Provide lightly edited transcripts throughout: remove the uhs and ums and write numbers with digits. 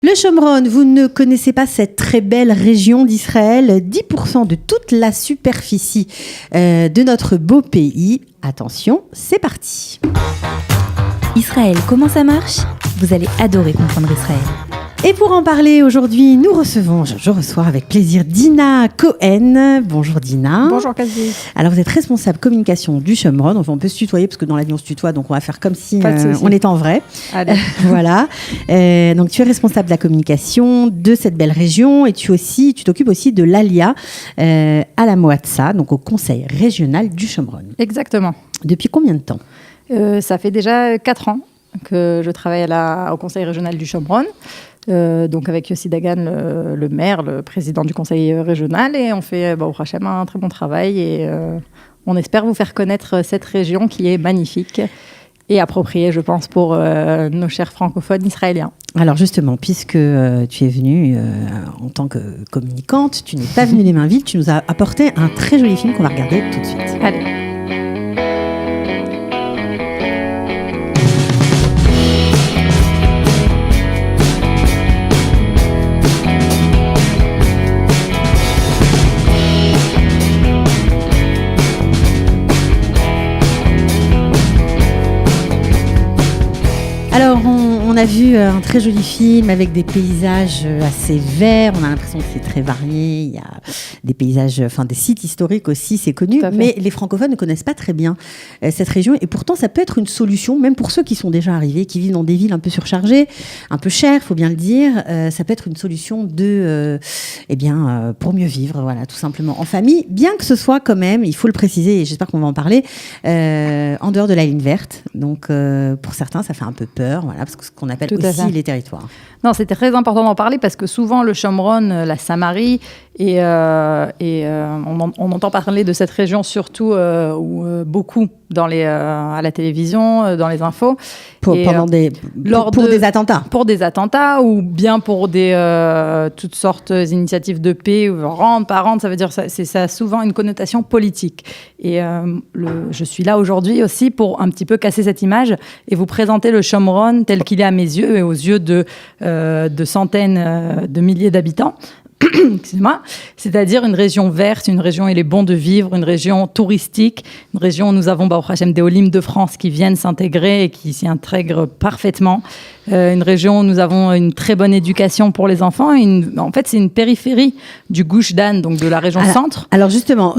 Le Shomron, vous ne connaissez pas cette très belle région d'Israël, 10% de toute la superficie de notre beau pays. Attention, c'est parti. Israël, comment ça marche ? Vous allez adorer comprendre Israël. Et pour en parler aujourd'hui, je reçois avec plaisir Dina Cohen. Bonjour Dina. Bonjour Cassie. Alors vous êtes responsable communication du Shomron. Enfin, on peut se tutoyer parce que dans l'avion on se tutoie, donc on va faire comme si on était en vrai. Allez. Voilà. Donc tu es responsable de la communication de cette belle région et tu t'occupes aussi de l'ALIA à la Moatsa, donc au conseil régional du Shomron. Exactement. Depuis combien de temps ? Ça fait déjà 4 ans que je travaille au conseil régional du Shomron. Donc avec Yossi Dagan, le maire, le président du conseil régional, et on fait au Hachem un très bon travail et on espère vous faire connaître cette région qui est magnifique et appropriée, je pense, pour nos chers francophones israéliens. Alors justement, puisque tu es venue en tant que communicante, tu n'es pas venue les mains vides, tu nous as apporté un très joli film qu'on va regarder tout de suite. Allez. Alors, on a vu un très joli film avec des paysages assez verts. On a l'impression que c'est très varié. Il y a des paysages, des sites historiques aussi, c'est connu. Mais les francophones ne connaissent pas très bien cette région. Et pourtant, ça peut être une solution, même pour ceux qui sont déjà arrivés, qui vivent dans des villes un peu surchargées, un peu chères, il faut bien le dire. Ça peut être une solution pour mieux vivre, voilà, tout simplement, en famille. Bien que ce soit quand même, il faut le préciser, et j'espère qu'on va en parler, en dehors de la ligne verte. Donc, pour certains, ça fait un peu peur. Voilà, parce que ce qu'on appelle aussi les territoires. Non, c'était très important d'en parler parce que souvent le Shomron, la Samarie, on entend parler de cette région surtout beaucoup à la télévision, dans les infos. Pour des attentats. Pour des attentats ou bien pour toutes sortes d'initiatives de paix, rendre, pas rendre, ça veut dire ça a souvent une connotation politique. Et je suis là aujourd'hui aussi pour un petit peu casser cette image et vous présenter le Shomron tel qu'il est à mes yeux et aux yeux de centaines de milliers d'habitants. Excusez-moi. C'est-à-dire une région verte, une région où il est bon de vivre, une région touristique, une région où nous avons Baruch Hashem des Olim de France qui viennent s'intégrer et qui s'y intègrent parfaitement. Une région où nous avons une très bonne éducation pour les enfants. En fait, c'est une périphérie du Gush Dan, donc de la région centre. Alors justement,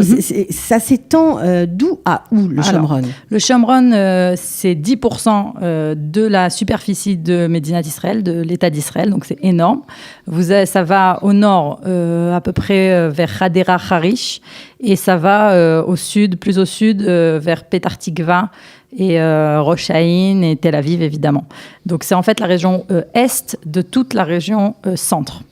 ça s'étend d'où à où le Shomron ? Le Shomron, c'est 10% de la superficie de Médinat Israël, de l'État d'Israël, donc c'est énorme. Ça va au nord, à peu près vers Hadera Harish, et ça va plus au sud, vers Petar Tikva, et Rosh Haïn et Tel Aviv, évidemment. Donc, c'est en fait la région est de toute la région centre.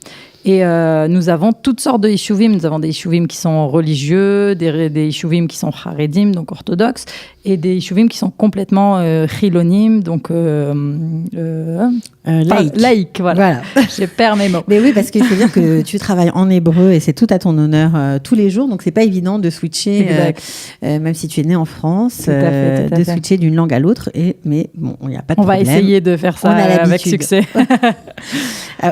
Et nous avons toutes sortes de Yishuvim. Nous avons des Yishuvim qui sont religieux, des Yishuvim qui sont Haredim, donc orthodoxes, et des Yishuvim qui sont complètement Chilonim, donc laïques. Voilà. Je perds mes mots. Mais oui, parce qu'il faut dire que tu travailles en hébreu et c'est tout à ton honneur tous les jours, donc c'est pas évident de switcher, même si tu es né en France, de switcher d'une langue à l'autre. Mais bon, il n'y a pas de problème. On va essayer de faire ça avec succès.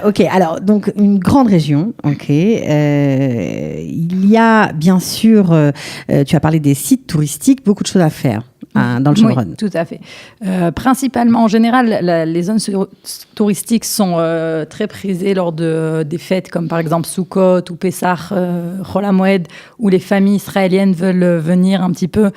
Ok, alors donc une grande région, ok. Il y a bien sûr, tu as parlé des sites touristiques, beaucoup de choses à faire dans le Shomron. Oui, tout à fait. Principalement, en général, les zones touristiques sont très prisées lors des fêtes comme par exemple Sukkot ou Pessah, Chol HaMoed, où les familles israéliennes veulent venir un petit peu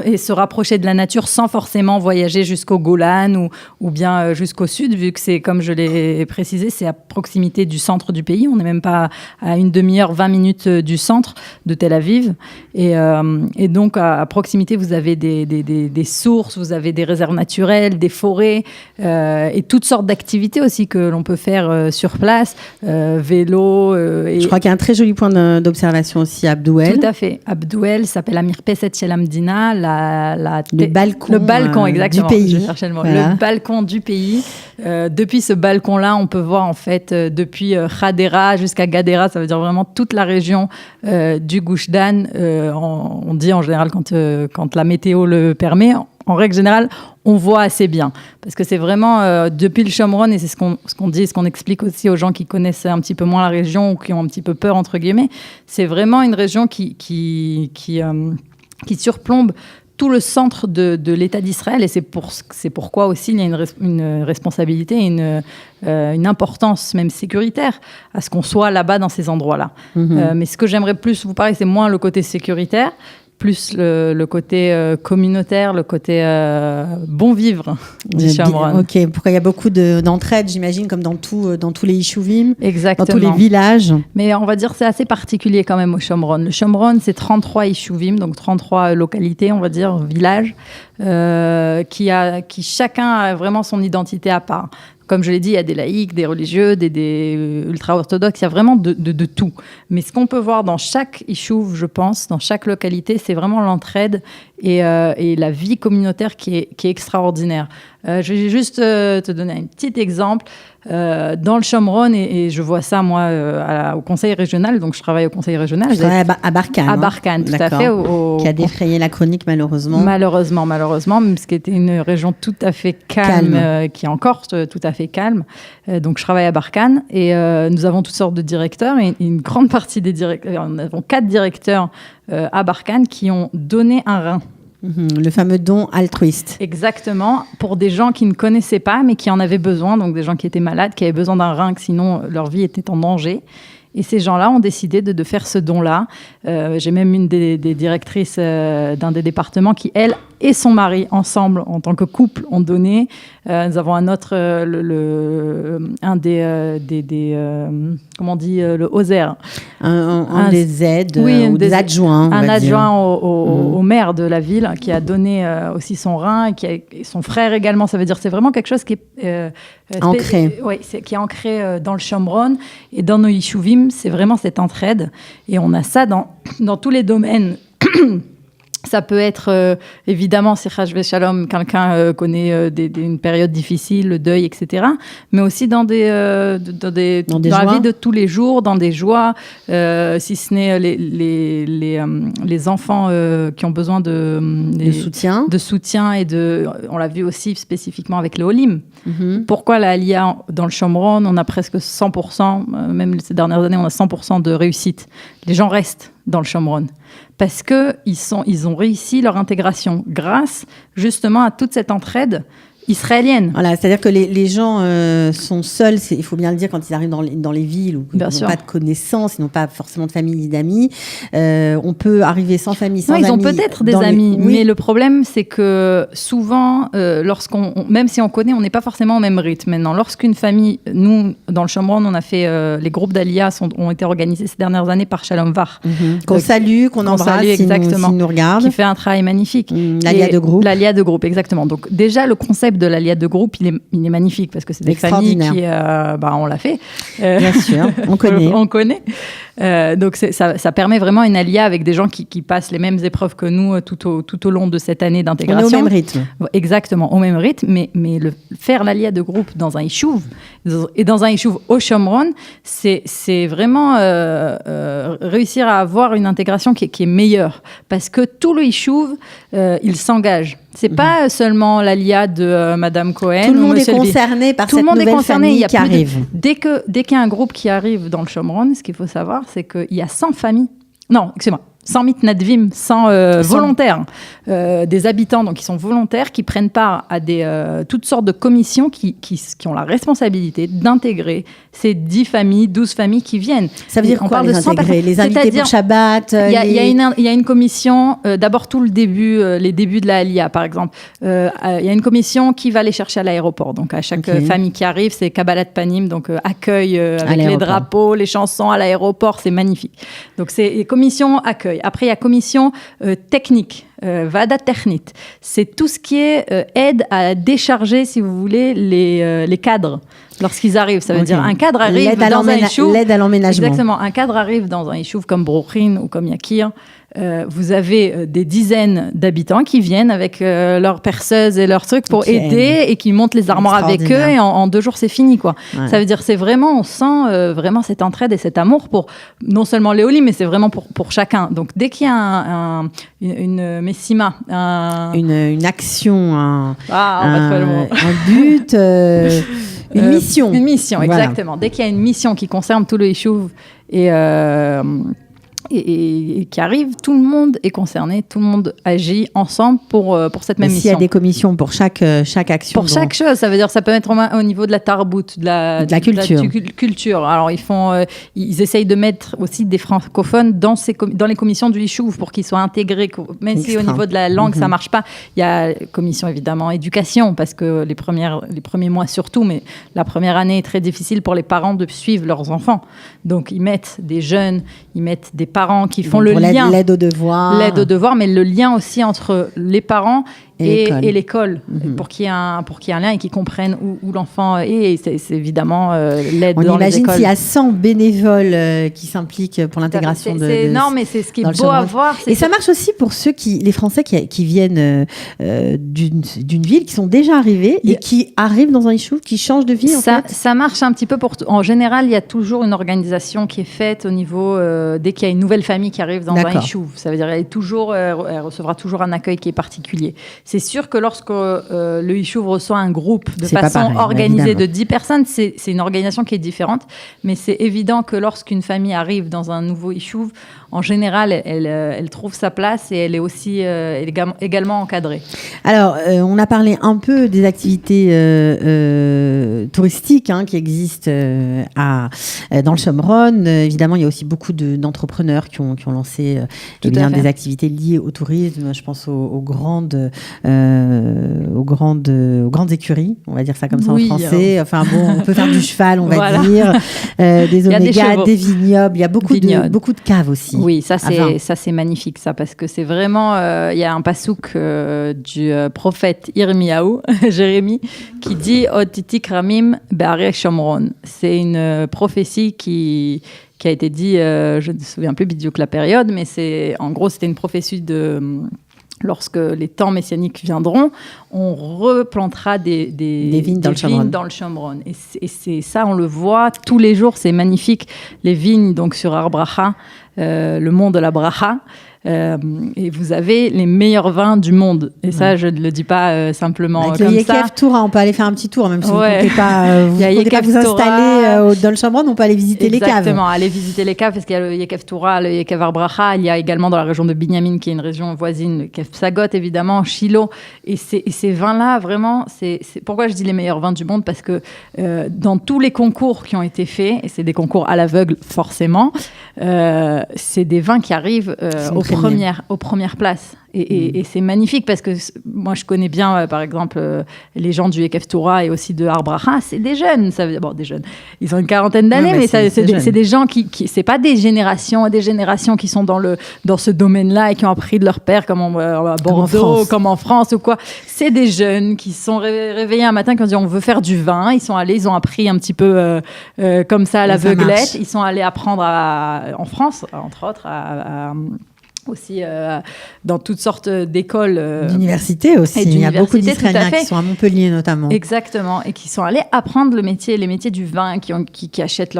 et se rapprocher de la nature sans forcément voyager jusqu'au Golan ou bien jusqu'au sud, vu que c'est, comme je l'ai précisé, c'est à proximité du centre du pays. On n'est même pas à une demi-heure, 20 minutes du centre de Tel Aviv. Et donc, à proximité, vous avez des sources, vous avez des réserves naturelles, des forêts et toutes sortes d'activités aussi que l'on peut faire sur place, vélo. Je crois qu'il y a un très joli point d'observation aussi à Abdouel. Tout à fait. Abdouel s'appelle Amir Peset Shel Amdina. Le balcon exactement, du pays. Je cherchais le mot. Voilà. Le balcon du pays. Depuis ce balcon-là, on peut voir en fait depuis Hadera jusqu'à Gadera, ça veut dire vraiment toute la région du Gush Dan. On dit en général quand la météo le permet, en règle générale, on voit assez bien. Parce que c'est vraiment, depuis le Shomron, et c'est ce qu'on dit, ce qu'on explique aussi aux gens qui connaissent un petit peu moins la région ou qui ont un petit peu peur, entre guillemets, c'est vraiment une région qui surplombe tout le centre de l'État d'Israël, et c'est pourquoi aussi il y a une responsabilité, une importance même sécuritaire à ce qu'on soit là-bas dans ces endroits-là. Mais ce que j'aimerais plus vous parler, c'est moins le côté sécuritaire, plus le côté communautaire, le côté bon vivre du Shomron. Ok, pourquoi il y a beaucoup d'entraide, j'imagine, comme dans tous les Yishuvim, exactement, dans tous les villages. Mais on va dire que c'est assez particulier quand même au Shomron. Le Shomron, c'est 33 Yishuvim, donc 33 localités, on va dire, villages, qui chacun a vraiment son identité à part. Comme je l'ai dit, il y a des laïcs, des religieux, des ultra-orthodoxes, il y a vraiment de tout. Mais ce qu'on peut voir dans chaque Yishuv, je pense, dans chaque localité, c'est vraiment l'entraide et la vie communautaire qui est extraordinaire. Je vais juste te donner un petit exemple. Dans le Shomron, et je vois ça, moi, au conseil régional, donc je travaille au conseil régional. Je travaille à Barkhane. À Barkhane, tout à fait. Qui a défrayé la chronique, malheureusement. Malheureusement, ce qui était une région tout à fait calme. Qui est encore tout à fait calme. Donc je travaille à Barkhane, et nous avons toutes sortes de directeurs, et une grande partie des directeurs, nous avons 4 directeurs à Barkhane qui ont donné un rein. Le fameux don altruiste. Exactement, pour des gens qui ne connaissaient pas, mais qui en avaient besoin, donc des gens qui étaient malades, qui avaient besoin d'un rein, que sinon leur vie était en danger. Et ces gens-là ont décidé de faire ce don-là. J'ai même une des directrices d'un des départements qui, elle et son mari, ensemble, en tant que couple, ont donné. Nous avons un autre, comment on dit, le OSER. Un des aides, oui, ou des adjoints. Un adjoint au maire de la ville qui a donné aussi son rein, et son frère également. Ça veut dire que c'est vraiment quelque chose qui est ancré. Oui, qui est ancré dans le Shomron et dans nos Yishuvim. C'est vraiment cette entraide. Et on a ça dans tous les domaines. Ça peut être, évidemment, si Chashve Shalom, quelqu'un connaît une période difficile, le deuil, etc. Mais aussi dans la vie de tous les jours, dans des joies, si ce n'est les enfants qui ont besoin de soutien. De soutien, on l'a vu aussi spécifiquement avec le Olim. Pourquoi la Aliyah dans le Shomron, on a presque 100%, même ces dernières années, on a 100% de réussite. Les gens restent dans le Shomron. Parce qu'ils ont réussi leur intégration grâce justement à toute cette entraide israélienne. Voilà, c'est-à-dire que les gens sont seuls, il faut bien le dire, quand ils arrivent dans les villes où ils n'ont pas de connaissances, ils n'ont pas forcément de famille ni d'amis. On peut arriver sans famille, sans amis. Ils ont peut-être des amis, mais le problème, c'est que souvent, même si on connaît, on n'est pas forcément au même rythme. Maintenant, lorsqu'une famille, nous, dans le Shomron, on a fait, les groupes d'Aliyah ont été organisés ces dernières années par Shalom Var. Qu'on salue, qu'on embrasse, s'il nous regarde. Qui fait un travail magnifique. L'Aliyah de groupe. L'Aliyah de groupe, exactement. Donc déjà, le concept de l'Aliyah de groupe, il est magnifique parce que c'est des familles qui, on l'a fait. Bien sûr, on connaît. On connaît. Donc ça permet vraiment une Aliyah avec des gens qui passent les mêmes épreuves que nous tout au long de cette année d'intégration. On est au même rythme. Exactement, au même rythme, mais faire l'Aliyah de groupe dans un Yishuv, et dans un Yishuv au Shomron, c'est vraiment réussir à avoir une intégration qui est meilleure. Parce que tout le Yishuv, il s'engage. C'est pas seulement l'Aliyah de Madame Cohen. Tout le monde est concerné par cette nouvelle famille qui arrive. Dès qu'il y a un groupe qui arrive dans le Shomron, ce qu'il faut savoir, c'est qu'il y a 100 familles. Non, excusez-moi. 100 mitnadvim, 100 volontaires, des habitants donc qui sont volontaires, qui prennent part à toutes sortes de commissions qui ont la responsabilité d'intégrer ces 10 familles, 12 familles qui viennent. Ça veut dire quoi, les intégrer? Les inviter pour Shabbat? Il y a une commission, d'abord tout le début, les débuts de la Aliyah, par exemple. Il y a une commission qui va les chercher à l'aéroport. Donc, à chaque famille qui arrive, c'est Kabbalat Panim, donc accueil avec les drapeaux, les chansons à l'aéroport, c'est magnifique. Donc, c'est commission accueil. Après, il y a commission technique, Vada Technit. C'est tout ce qui est aide à décharger, si vous voulez, les cadres lorsqu'ils arrivent. Ça veut dire un cadre arrive dans un Yishuv. L'aide à l'emménagement. Exactement. Un cadre arrive dans un Yishuv comme Brooklyn ou comme Yakir. vous avez des dizaines d'habitants qui viennent avec leurs perceuses et leurs trucs pour aider et qui montent les armoires avec eux et en 2 jours, c'est fini, quoi. Ouais. Ça veut dire, c'est vraiment, on sent vraiment cette entraide et cet amour pour non seulement les Olim, mais c'est vraiment pour chacun. Donc, dès qu'il y a une messima, une action, un but, une mission. Une mission, exactement. Dès qu'il y a une mission qui concerne tout le Yishuv et qui arrive, tout le monde est concerné, tout le monde agit ensemble pour cette même mission. S'il y a des commissions pour chaque action. Pour chaque chose, ça veut dire ça peut être au niveau de la tarbout, de la culture. Alors ils essayent de mettre aussi des francophones dans les commissions du Yishuv pour qu'ils soient intégrés, même si au niveau de la langue ça marche pas. Il y a commission évidemment éducation parce que les premiers mois surtout, mais la première année est très difficile pour les parents de suivre leurs enfants. Donc ils mettent des jeunes, ils mettent des parents qui font le lien. L'aide aux devoirs. L'aide aux devoirs, mais le lien aussi entre les parents et l'école, pour qu'il y ait un lien et qu'ils comprennent où l'enfant est. Et c'est évidemment l'aide dans les écoles. On imagine s'il y a 100 bénévoles qui s'impliquent pour l'intégration c'est énorme, mais c'est ce qui est beau à voir. Et ça marche aussi pour les Français qui viennent d'une ville, qui sont déjà arrivés et qui arrivent dans un Yishuv, qui changent de vie. Ça marche un petit peu pour tout. En général, il y a toujours une organisation qui est faite au niveau, dès qu'il y a une nouvelle famille qui arrive dans un Yishuv. Ça veut dire elle recevra toujours un accueil qui est particulier. C'est sûr que lorsque le Yishuv reçoit un groupe de façon organisée de 10 personnes, c'est une organisation qui est différente. Mais c'est évident que lorsqu'une famille arrive dans un nouveau Yishuv, en général, elle trouve sa place et elle est aussi également encadrée. Alors, on a parlé un peu des activités touristiques qui existent dans le Shomron. Évidemment, il y a aussi beaucoup d'entrepreneurs qui ont lancé des activités liées au tourisme. Je pense aux grandes écuries, on va dire ça comme ça en français. Enfin bon, on peut faire du cheval, on va dire, des omégas, des vignobles. Il y a beaucoup de caves aussi. Oui, ça c'est magnifique, ça, parce que c'est vraiment, il y a un pasouk du prophète Yirmiyahu, Jérémie, qui dit « Otitik ramim be'arei Shomron ». C'est une prophétie qui a été dit, je ne me souviens plus bidiouk la période, mais en gros, c'était une prophétie lorsque les temps messianiques viendront, on replantera des vignes dans le Shomron. Et c'est ça, on le voit tous les jours, c'est magnifique. Les vignes donc sur Har Bracha, le mont de la Bracha. Et vous avez les meilleurs vins du monde. Et ça, je ne le dis pas simplement avec comme le Yekef Toura, on peut aller faire un petit tour, même si vous ne comptez pas vous installer dans le Shomron, on peut aller visiter les caves. Exactement, aller visiter les caves, parce qu'il y a le Yekef Toura, le Yekef Har Bracha. Il y a également dans la région de Binyamin, qui est une région voisine, le Yekef Psagot, évidemment, Shiloh. Et ces vins-là, vraiment, c'est pourquoi je dis les meilleurs vins du monde, parce que dans tous les concours qui ont été faits, et c'est des concours à l'aveugle, forcément, c'est des vins qui arrivent aux premières places. Et c'est magnifique parce que moi, je connais bien, par exemple, les gens du Yekef Toura et aussi de Har Bracha. C'est des jeunes. Des jeunes. Ils ont une quarantaine d'années, mais c'est des gens qui c'est pas des générations qui sont dans ce domaine-là et qui ont appris de leur père, comme à Bordeaux, comme en France ou quoi. C'est des jeunes qui sont réveillés un matin, qui ont dit on veut faire du vin. Ils sont allés, ils ont appris un petit peu comme ça à l'aveuglette. Ils sont allés apprendre en France, entre autres, aussi dans toutes sortes d'écoles. D'universités aussi. Il y a beaucoup d'Israéliens qui sont à Montpellier notamment. Exactement. Et qui sont allés apprendre les métiers du vin, qui achètent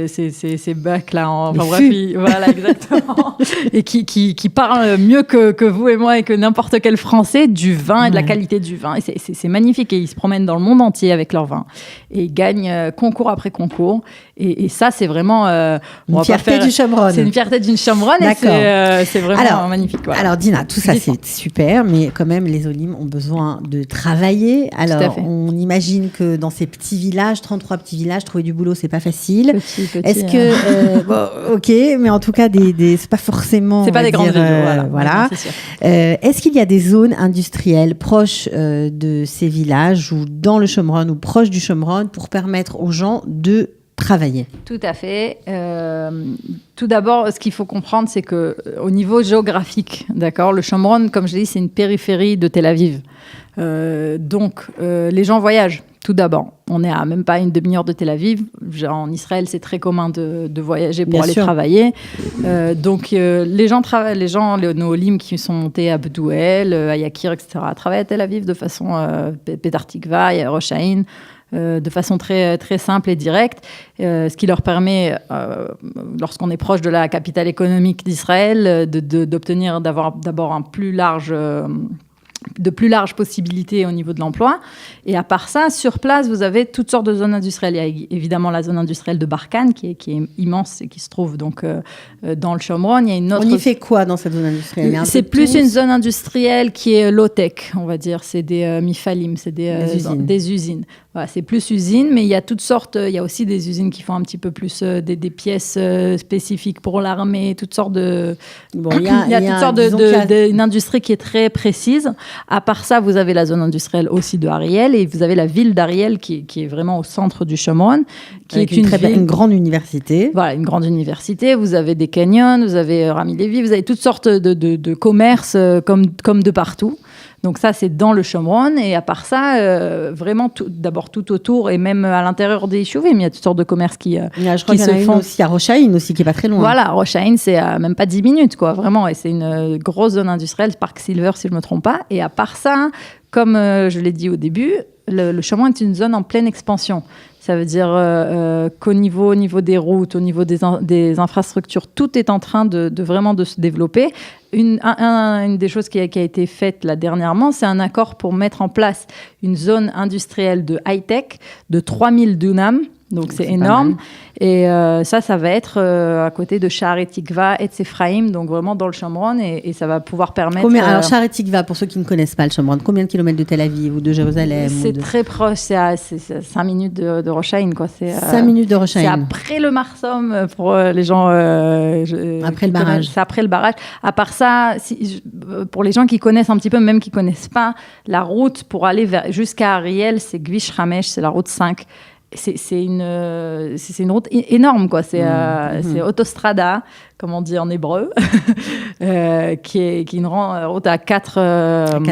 ces bacs-là. Voilà, exactement. Et qui parlent mieux que vous et moi et que n'importe quel Français du vin et de la qualité du vin. Et c'est magnifique. Et ils se promènent dans le monde entier avec leur vin. Et ils gagnent concours après concours. Et ça, c'est vraiment... une fierté du Shomron. C'est une fierté d'une Shomron. D'accord. Et c'est vraiment magnifique. Voilà. Alors, Dina, tout ça, c'est super, mais quand même, les Olim ont besoin de travailler. Alors, on imagine que dans ces petits villages, 33 petits villages, trouver du boulot, c'est pas facile. Est-ce que... ok, mais en tout cas, c'est pas forcément... C'est pas des grandes villes, voilà. Est-ce qu'il y a des zones industrielles proches de ces villages ou dans le Shomron ou proches du Shomron pour permettre aux gens de travailler? Tout à fait. Tout d'abord, ce qu'il faut comprendre, c'est que au niveau géographique, d'accord, le Shomron, comme je l'ai dit, c'est une périphérie de Tel Aviv. Donc, les gens voyagent Tout d'abord, on est à même pas une demi-heure de Tel Aviv. En Israël, c'est très commun de voyager pour aller travailler. Donc, nos Olim qui sont montés à Bedouel, à Yakir, etc., travaillent à Tel Aviv de façon Pétar Tikva, et à Rosh Haïn, de façon très, très simple et directe, ce qui leur permet, lorsqu'on est proche de la capitale économique d'Israël, d'obtenir, d'avoir d'abord de plus larges possibilités au niveau de l'emploi. Et à part ça, sur place, vous avez toutes sortes de zones industrielles. Il y a évidemment la zone industrielle de Barkhane, qui est immense et qui se trouve donc dans le Shomron. Il y a une autre... On y fait quoi dans cette zone industrielle? C'est plus une zone industrielle qui est low-tech, on va dire. C'est des mifalim, c'est des usines. Voilà, c'est plus usines, mais il y a toutes sortes... Il y a aussi des usines qui font un petit peu plus des pièces spécifiques pour l'armée, toutes sortes de... Bon, il y a toutes sortes une industrie qui est très précise. À part ça, vous avez la zone industrielle aussi de Ariel et vous avez la ville d'Ariel qui est vraiment au centre du Shomron, qui est une grande université. Voilà, une grande université. Vous avez des canyons, vous avez Rami Levi, vous avez toutes sortes de commerces comme de partout. Donc ça, c'est dans le Shomron. Et à part ça, vraiment, d'abord tout autour et même à l'intérieur des Yishuvim, il y a toutes sortes de commerces qui se font. Je crois qu'il y en a une aussi à Rosh Haïn aussi, qui est pas très loin. Voilà, Rosh Haïn, c'est à même pas 10 minutes, quoi, vraiment. Et c'est une grosse zone industrielle, Parc Silver, si je me trompe pas. Et à part ça, comme je l'ai dit au début, le Shomron est une zone en pleine expansion. Ça veut dire qu'au niveau des routes, au niveau des infrastructures, tout est en train de vraiment de se développer. Une des choses qui a été faite là dernièrement, c'est un accord pour mettre en place une zone industrielle de high-tech de 3000 dunams. Donc c'est énorme. Et ça va être à côté de Sha'ar Tikva et Ephraim, donc vraiment dans le Shomron, et ça va pouvoir permettre... Alors Sha'ar Tikva, pour ceux qui ne connaissent pas le Shomron, combien de kilomètres de Tel Aviv ou de Jérusalem? C'est très proche, c'est 5 minutes de Rosh Haïn, quoi. 5 minutes de Rosh Haïn. C'est après le Marsom pour les gens... après le barrage. C'est après le barrage. À part ça, pour les gens qui connaissent un petit peu, même qui ne connaissent pas, la route pour aller jusqu'à Ariel, c'est Gvish Hamesh, c'est la route 5. C'est une route énorme, quoi. C'est autostrada, comme on dit en hébreu, qui est une route à 4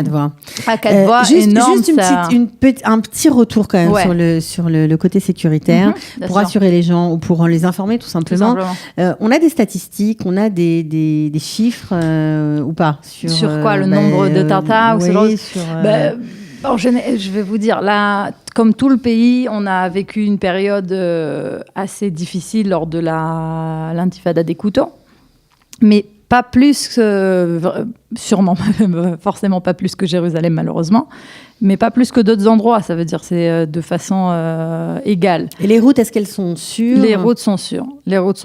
voies. À 4 voies, énorme. Juste un petit retour quand même sur le côté sécuritaire, pour rassurer les gens ou pour les informer tout simplement. On a des statistiques, on a des chiffres ou pas sur quoi, le nombre de tatas ou ce genre je vais vous dire, là, comme tout le pays, on a vécu une période assez difficile lors de l'intifada des couteaux, mais pas plus sûrement, forcément pas plus que Jérusalem malheureusement, mais pas plus que d'autres endroits, ça veut dire c'est de façon égale. Et les routes, est-ce qu'elles sont sûres? Les routes sont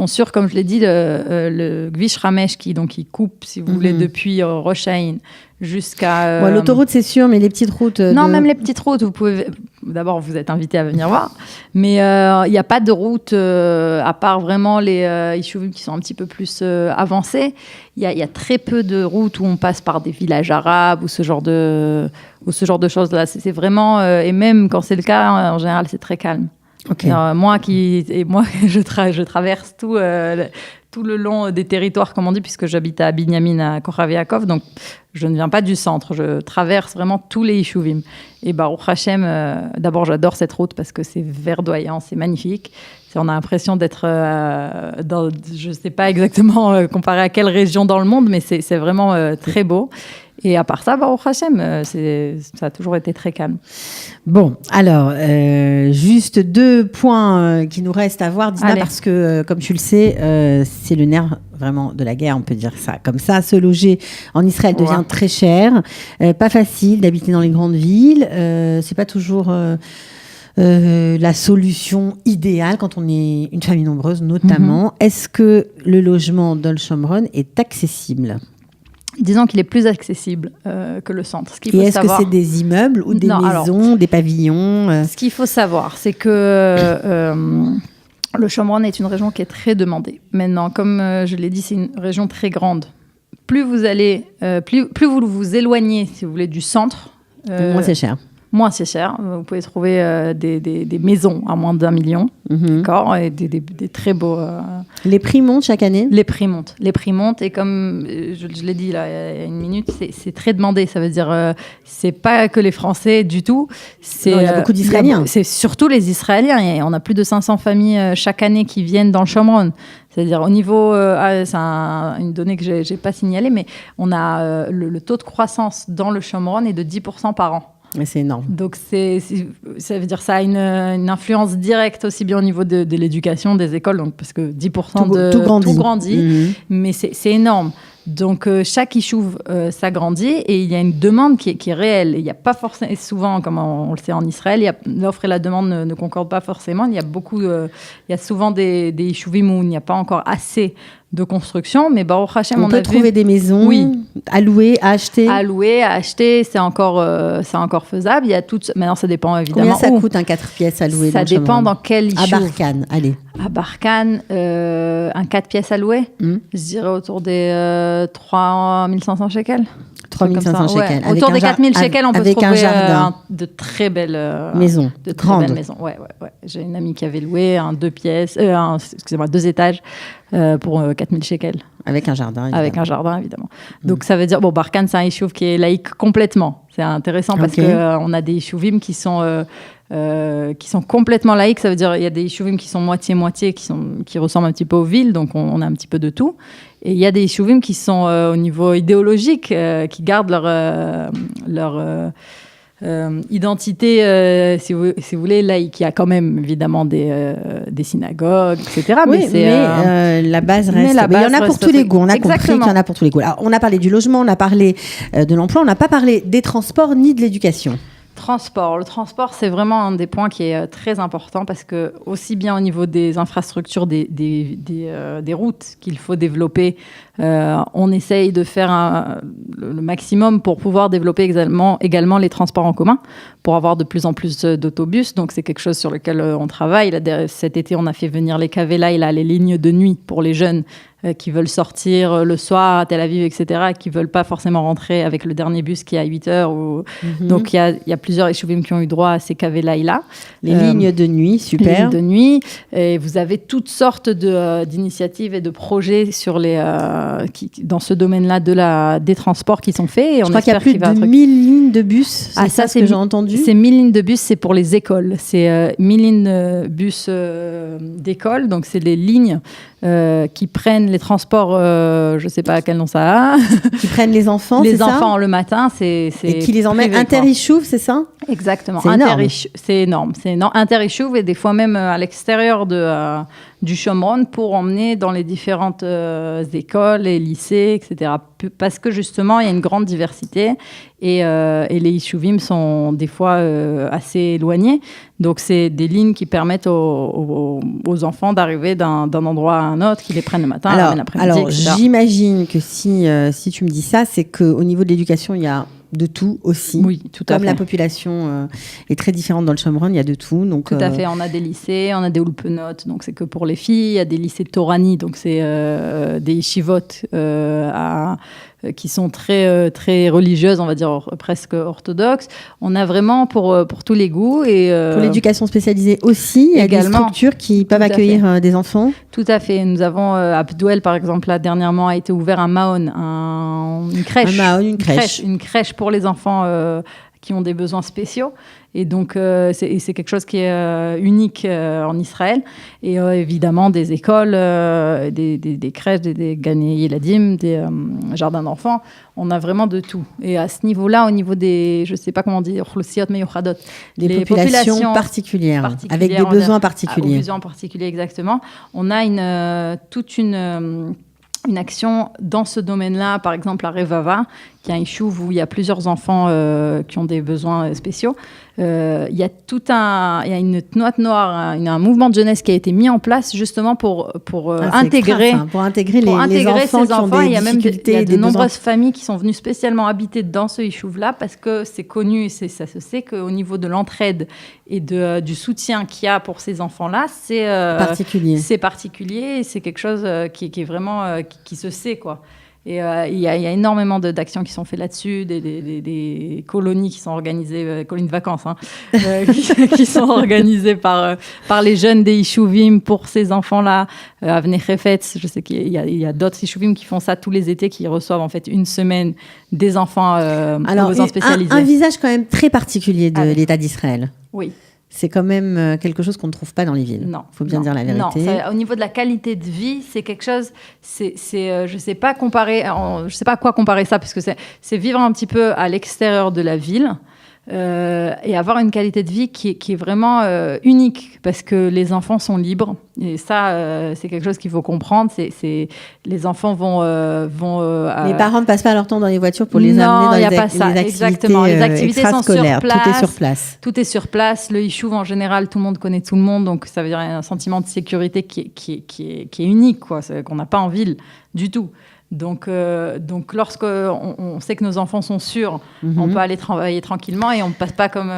sûres, comme je l'ai dit, le Gvish Hamesh qui coupe, si vous voulez, depuis Rosh Haïn jusqu'à... l'autoroute, c'est sûr, mais les petites routes... Non, même les petites routes, vous pouvez... D'abord, vous êtes invité à venir voir, mais il n'y a pas de route, à part vraiment les Yishuvim qui sont un petit peu plus avancés. Il y a très peu de routes où on passe par des villages arabes ou ce genre de choses-là. C'est vraiment... et même quand c'est le cas, en général, c'est très calme. Okay. Moi, je traverse tout le long des territoires, comme on dit, puisque j'habite à Binyamin, à Kochav Yaakov, donc je ne viens pas du centre, je traverse vraiment tous les Yishuvim. Et Baruch Hashem, d'abord j'adore cette route parce que c'est verdoyant, c'est magnifique. On a l'impression d'être dans, je ne sais pas exactement comparé à quelle région dans le monde, mais c'est vraiment très beau. Et à part ça, Baruch Hashem, ça a toujours été très calme. Bon, alors, juste 2 points qui nous restent à voir, Dina, parce que, comme tu le sais, c'est le nerf vraiment de la guerre, on peut dire ça comme ça. Se loger en Israël devient très cher, pas facile d'habiter dans les grandes villes, c'est pas toujours... la solution idéale quand on est une famille nombreuse, notamment. Est-ce que le logement dans le Shomron est accessible ? Disons qu'il est plus accessible que le centre. Et est-ce que c'est des immeubles ou des maisons, des pavillons Ce qu'il faut savoir, c'est que le Shomron est une région qui est très demandée. Maintenant, comme je l'ai dit, c'est une région très grande. Plus vous allez, plus vous vous éloignez, si vous voulez, du centre, moins c'est cher. Moins c'est cher. Vous pouvez trouver des maisons à moins d'1 million, d'accord, et des très beaux... Les prix montent chaque année ? Les prix montent, et comme je l'ai dit là, il y a une minute, c'est très demandé. Ça veut dire, c'est pas que les Français du tout. Il y a beaucoup d'Israéliens. C'est surtout les Israéliens. Et on a plus de 500 familles chaque année qui viennent dans le Shomron. C'est-à-dire au niveau, c'est une donnée que j'ai pas signalée, mais on a le taux de croissance dans le Shomron est de 10% par an. Mais c'est énorme. Donc, ça veut dire que ça a une influence directe aussi bien au niveau de l'éducation, des écoles, donc, parce que 10% tout grandit, mais c'est énorme. Donc, chaque yishuv s'agrandit et il y a une demande qui est réelle. Il n'y a pas forcément, souvent, comme on le sait en Israël, l'offre et la demande ne concordent pas forcément. Il y a souvent des yishuvim où il n'y a pas encore assez de construction, mais Baruch Hashem, on peut trouver des maisons à louer, à acheter. À louer, à acheter, c'est encore faisable. Il y a maintenant, ça dépend évidemment. Combien ça coûte un 4 pièces à louer? Ça dépend dans quel yishuv. À Barkhane, allez. À Barkhane, un 4 pièces à louer, je dirais autour des 3 500 shekels. 3 500 shekels. Ouais. Autour des 4 000 shekels, on peut trouver de très belles maisons. De très belles maisons. Ouais. J'ai une amie qui avait loué un 2 étages pour 4 000 shekels. Avec un jardin, évidemment. Avec un jardin, évidemment. Donc, ça veut dire... Bon, Barkhane, c'est un yishuv qui est laïque complètement. C'est intéressant parce qu'on a des yishuvim qui sont complètement laïques. Ça veut dire il y a des yishuvim qui sont moitié-moitié, qui ressemblent un petit peu aux villes. Donc, on a un petit peu de tout. Et il y a des yishuvim qui sont au niveau idéologique, qui gardent leur identité, si vous voulez, laïque. Il y a quand même, évidemment, des synagogues, etc. Oui, mais la base reste... il y en a pour tous les goûts. On a compris qu'il y en a pour tous les goûts. Alors, on a parlé du logement, on a parlé de l'emploi, on n'a pas parlé des transports ni de l'éducation. Le transport, c'est vraiment un des points qui est très important parce que aussi bien au niveau des infrastructures, des routes qu'il faut développer, on essaye de faire le maximum pour pouvoir développer également les transports en commun, pour avoir de plus en plus d'autobus. Donc, c'est quelque chose sur lequel on travaille. Là, cet été, on a fait venir les Kavela, les lignes de nuit pour les jeunes qui veulent sortir le soir à Tel Aviv, etc., qui ne veulent pas forcément rentrer avec le dernier bus qui est à 8 heures. Donc, il y a plusieurs yishuvim qui ont eu droit à ces Kavela-là. Les lignes de nuit, super. Les lignes de nuit. Et vous avez toutes sortes d'initiatives et de projets dans ce domaine-là des transports qui sont faits. Et je crois qu'il y a plus de 1000 lignes de bus. C'est ça ce que j'ai entendu. C'est 1000 lignes de bus, c'est pour les écoles. C'est 1000 lignes de bus d'école. Donc, c'est les lignes qui prennent les transports, je ne sais pas quel nom ça a. Qui prennent les enfants, c'est ça ? Les enfants le matin, c'est et qui les emmènent inter-yishuv, c'est ça ? Exactement. C'est énorme. C'est énorme. Inter-yishuv et des fois même à l'extérieur du Shomron pour emmener dans les différentes écoles et lycées, etc. Parce que justement, il y a une grande diversité et les yishuvim sont des fois assez éloignés. Donc, c'est des lignes qui permettent aux enfants d'arriver d'un endroit à un autre, qui les prennent le matin, l'après-midi, alors etc. J'imagine que si tu me dis ça, c'est qu'au niveau de l'éducation, il y a de tout aussi. Oui, tout à fait. Comme la population est très différente dans le Shomron, il y a de tout. Donc, tout à fait. On a des lycées, on a des ulpenot, donc c'est que pour les filles. Il y a des lycées Torani, donc c'est des yeshivot qui sont très, très religieuses, on va dire presque orthodoxes. On a vraiment pour tous les goûts. Et, pour l'éducation spécialisée aussi, il y a des structures qui peuvent accueillir des enfants. Tout à fait. Nous avons, à Pdouel, par exemple, là, dernièrement, a été ouvert un Maon, une crèche. Une crèche pour les enfants qui ont des besoins spéciaux. Et donc, c'est quelque chose qui est unique en Israël. Et évidemment, des écoles, des crèches, des Gané Yeladim, des jardins d'enfants. On a vraiment de tout. Et à ce niveau-là, au niveau des, je ne sais pas comment dire, des populations particulières, avec des besoins particuliers. Des besoins particuliers, exactement. On a toute une action dans ce domaine-là, par exemple à Revava, qui est un yishuv où il y a plusieurs enfants qui ont des besoins spéciaux. Il y a une Tnuat Noar, un mouvement de jeunesse qui a été mis en place justement pour intégrer ces enfants. Il y a même de nombreuses familles qui sont venues spécialement habiter dans ce yishuv-là parce que c'est connu, ça se sait qu'au niveau de l'entraide et du soutien qu'il y a pour ces enfants-là, c'est particulier et c'est quelque chose qui est vraiment qui se sait, quoi. Et il y a énormément d'actions qui sont faites là-dessus, des colonies qui sont organisées, colonies de vacances, qui sont organisées par les jeunes des Yishuvim pour ces enfants-là. À Vnechefetz, je sais qu'il y a d'autres Yishuvim qui font ça tous les étés, qui reçoivent en fait une semaine des enfants aux besoins spécialisés. Un visage quand même très particulier de l'État d'Israël. Oui. C'est quand même quelque chose qu'on ne trouve pas dans les villes. Non. Il faut bien dire la vérité. Non, au niveau de la qualité de vie, c'est quelque chose. Je ne sais pas à quoi comparer ça, parce que c'est vivre un petit peu à l'extérieur de la ville. Et avoir une qualité de vie qui est vraiment unique, parce que les enfants sont libres, et ça c'est quelque chose qu'il faut comprendre. Les enfants vont les parents ne passent pas leur temps dans les voitures pour les amener dans les activités. Exactement. Les activités sont sur place. Tout est sur place. Le Yishuv en général, tout le monde connaît tout le monde, donc ça veut dire un sentiment de sécurité qui est unique, quoi, qu'on n'a pas en ville du tout. Donc lorsqu'on sait que nos enfants sont sûrs, on peut aller travailler tranquillement, et on ne passe pas, comme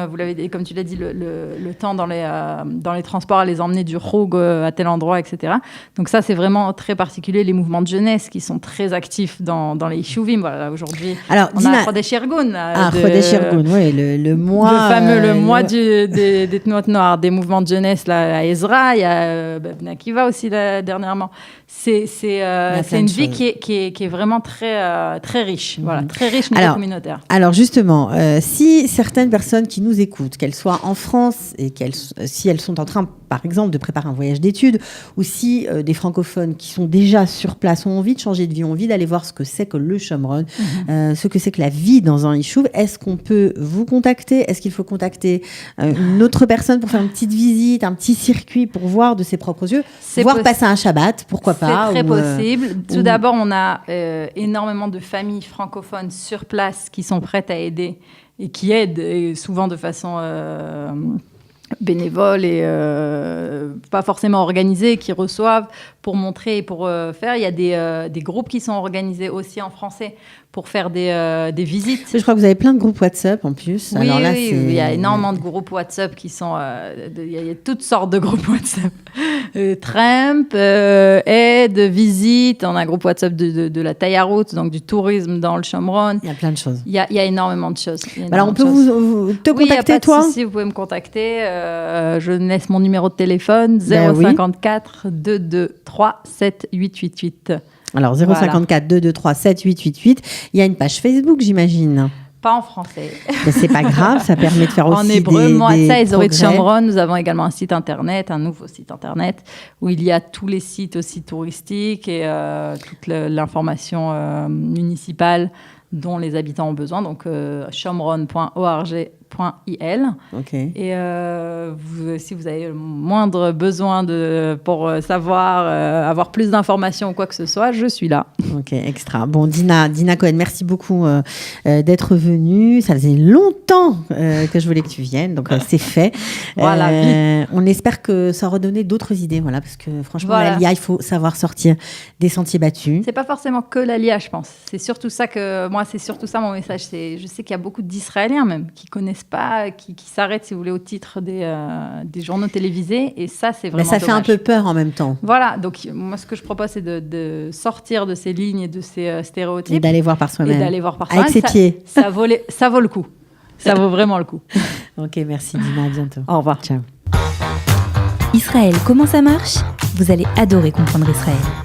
tu l'as dit, le temps dans les transports à les emmener du Roug à tel endroit, etc. Donc ça, c'est vraiment très particulier. Les mouvements de jeunesse qui sont très actifs dans les Yishuvim. Voilà, aujourd'hui, on a Chodesh Irgun. Chodesh Irgun, oui, le mois... Le fameux mois des Tnuot Noires, des mouvements de jeunesse là, à Ezra. Il y a Bnei Akiva aussi dernièrement. C'est une vie qui est vraiment très, très riche, très riche niveau communautaire. Alors justement, si certaines personnes qui nous écoutent, qu'elles soient en France et si elles sont en train, par exemple, de préparer un voyage d'études, ou si des francophones qui sont déjà sur place ont envie de changer de vie, ont envie d'aller voir ce que c'est que le Shomron, ce que c'est que la vie dans un Yishuv, est-ce qu'on peut vous contacter? Est-ce qu'il faut contacter une autre personne pour faire une petite visite, un petit circuit pour voir de ses propres yeux, passer un Shabbat, pourquoi pas? C'est très possible. Tout d'abord, on a énormément de familles francophones sur place qui sont prêtes à aider et qui aident, et souvent de façon bénévole et pas forcément organisée, qui reçoivent pour montrer et pour faire. Il y a des groupes qui sont organisés aussi en français pour faire des visites. Je crois que vous avez plein de groupes WhatsApp en plus. Oui, alors là, il y a énormément de groupes WhatsApp qui sont... il y a toutes sortes de groupes WhatsApp. Tremp, aide, visite. On a un groupe WhatsApp de la Tayarout, donc du tourisme dans le Shomron. Il y a plein de choses. Il y a énormément de choses. Alors, on peut te contacter, toi? Oui, si vous pouvez me contacter. Je laisse mon numéro de téléphone, 054 223 7888. Alors, 054 223 7888. Il y a une page Facebook, j'imagine. Pas en français. Mais c'est pas grave, ça permet de faire aussi en hébreu, des progrès. Shomron, nous avons également un site internet, un nouveau site internet, où il y a tous les sites aussi touristiques et toute l'information municipale dont les habitants ont besoin. Donc, shomron.org.il. Okay. Et si vous avez le moindre besoin pour savoir, avoir plus d'informations ou quoi que ce soit, je suis là. Ok, extra. Bon, Dina Cohen, merci beaucoup d'être venue. Ça faisait longtemps que je voulais que tu viennes, donc c'est fait. Voilà. On espère que ça aura donné d'autres idées, parce que franchement, l'Alia, il faut savoir sortir des sentiers battus. C'est pas forcément que l'Alia, je pense. C'est surtout ça mon message. Je sais qu'il y a beaucoup d'Israéliens même qui connaissent pas, qui s'arrêtent, si vous voulez, au titre des journaux télévisés, et ça, c'est vraiment ça dommage. fait un peu peur en même temps. Voilà, donc moi, ce que je propose, c'est de sortir de ces lignes et de ces stéréotypes. Et d'aller voir par soi-même. Avec ses pieds. Ça vaut le coup. Ça vaut vraiment le coup. Ok, merci Dina, à bientôt. Au revoir. Ciao. Israël, comment ça marche? Vous allez adorer comprendre Israël.